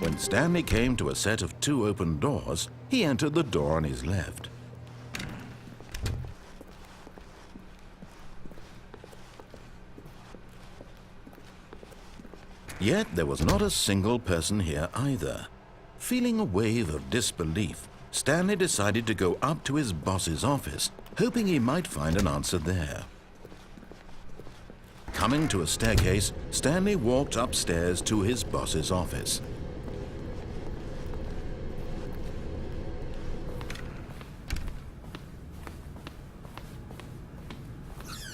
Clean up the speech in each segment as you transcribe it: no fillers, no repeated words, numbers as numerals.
When Stanley came to a set of 2 open doors, he entered the door on his left. Yet there was not a single person here either. Feeling a wave of disbelief, Stanley decided to go up to his boss's office, hoping he might find an answer there. Coming to a staircase, Stanley walked upstairs to his boss's office.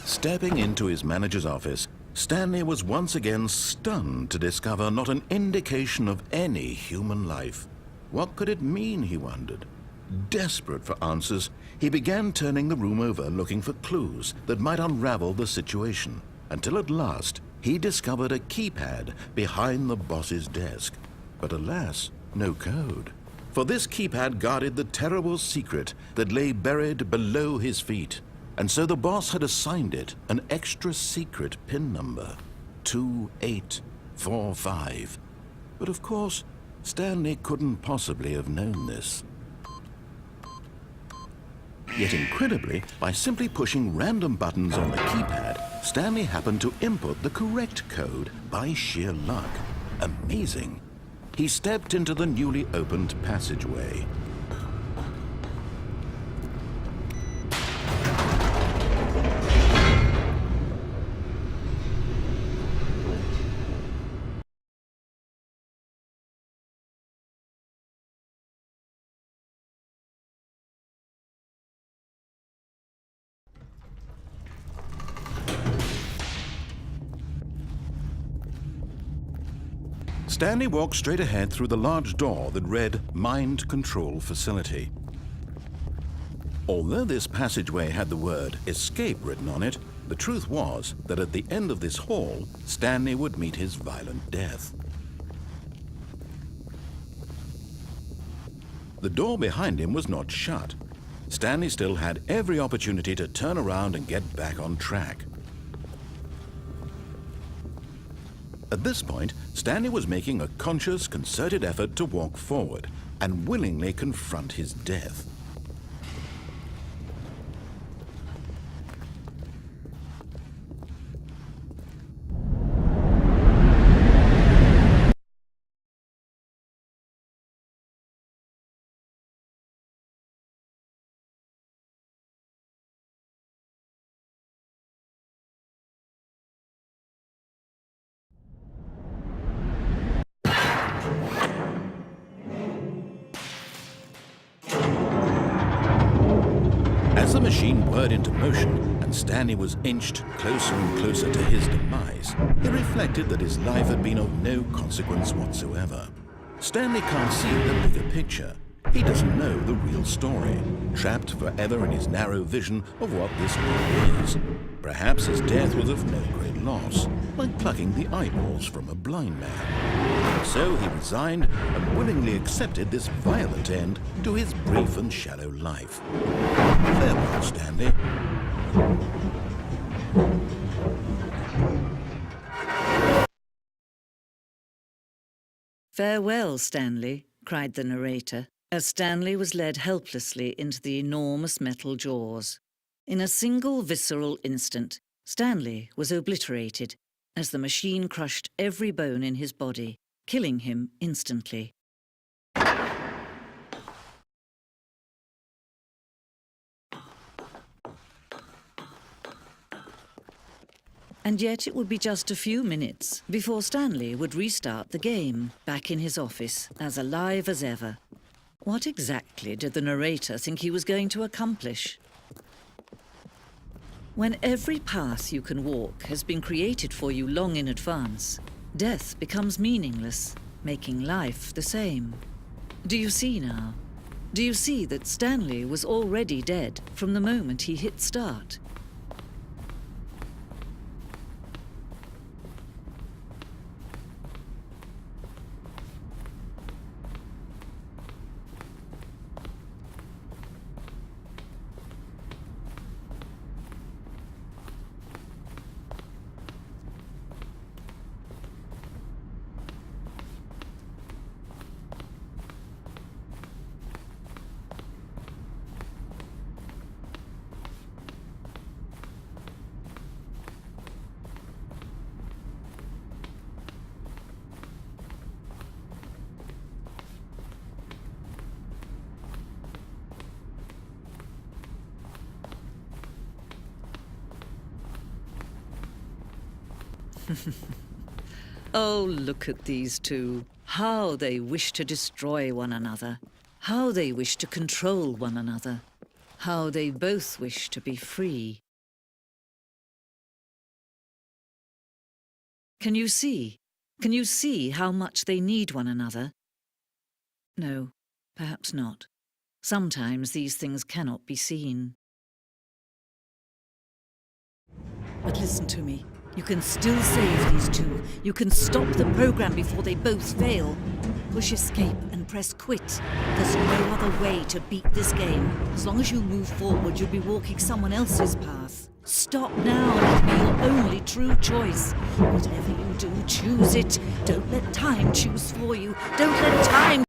Stepping into his manager's office, Stanley was once again stunned to discover not an indication of any human life. What could it mean, he wondered. Desperate for answers, he began turning the room over looking for clues that might unravel the situation, until at last he discovered a keypad behind the boss's desk. But alas, no code. For this keypad guarded the terrible secret that lay buried below his feet. And so the boss had assigned it an extra secret PIN number, 2845. But of course, Stanley couldn't possibly have known this. Yet incredibly, by simply pushing random buttons on the keypad, Stanley happened to input the correct code by sheer luck. Amazing. He stepped into the newly opened passageway. Stanley walked straight ahead through the large door that read Mind Control Facility. Although this passageway had the word escape written on it, the truth was that at the end of this hall, Stanley would meet his violent death. The door behind him was not shut. Stanley still had every opportunity to turn around and get back on track. At this point, Stanley was making a conscious, concerted effort to walk forward and willingly confront his death. As the machine whirred into motion and Stanley was inched closer and closer to his demise, he reflected that his life had been of no consequence whatsoever. Stanley can't see the bigger picture. He doesn't know the real story, trapped forever in his narrow vision of what this world is. Perhaps his death was of no great loss, like plucking the eyeballs from a blind man. So he resigned and willingly accepted this violent end to his brief and shallow life. Farewell, Stanley. "Farewell, Stanley," cried the narrator, as Stanley was led helplessly into the enormous metal jaws. In a single visceral instant, Stanley was obliterated as the machine crushed every bone in his body, killing him instantly. And yet it would be just a few minutes before Stanley would restart the game, back in his office, as alive as ever. What exactly did the narrator think he was going to accomplish? When every path you can walk has been created for you long in advance, death becomes meaningless, making life the same. Do you see now? Do you see that Stanley was already dead from the moment he hit start? Oh, look at these two. How they wish to destroy one another. How they wish to control one another. How they both wish to be free. Can you see? Can you see how much they need one another? No, perhaps not. Sometimes these things cannot be seen. But listen to me. You can still save these two. You can stop the program before they both fail. Push escape and press quit. There's no other way to beat this game. As long as you move forward, you'll be walking someone else's path. Stop now and be your only true choice. Whatever you do, choose it. Don't let time choose for you. Don't let time